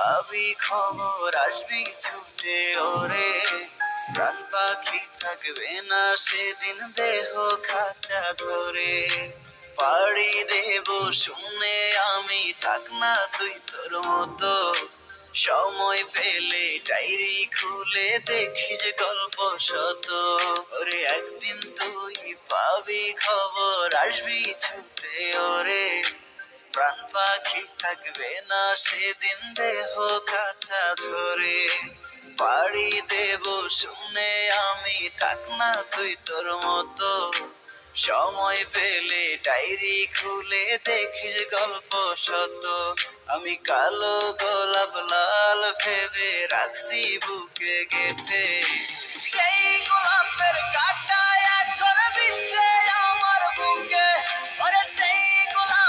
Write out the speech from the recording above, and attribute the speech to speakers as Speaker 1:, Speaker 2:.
Speaker 1: পাবি খবর আসবি ছুটে ওরে, প্রাণ পাখি থাকবে না সেদিন দেহ খাঁচা ধরে। পাড়ি দেব শুনে আমি, থাক না তুই তোর মতো, সময় পেলে ডায়েরি খুলে দেখিস গল্প শত। ওরে একদিন তুই পাবি খবর আসবি ছুটে ওরে, প্রাণ পাখি থাকবে না সেদিন দেহ কাঁচা ধরে। পাড়ি দেব শুনে আমি, থাক না তুই তোর মতো, সময় পেলে ডায়েরি খুলে দেখিস গল্প শত। আমি কালো গোলাপ লাল ভেবে রাখছি বুকে গেঁথে, সেই গোলাপের কাঁটা এখন বিচ্ছে আমার বুকে। ওরে সেই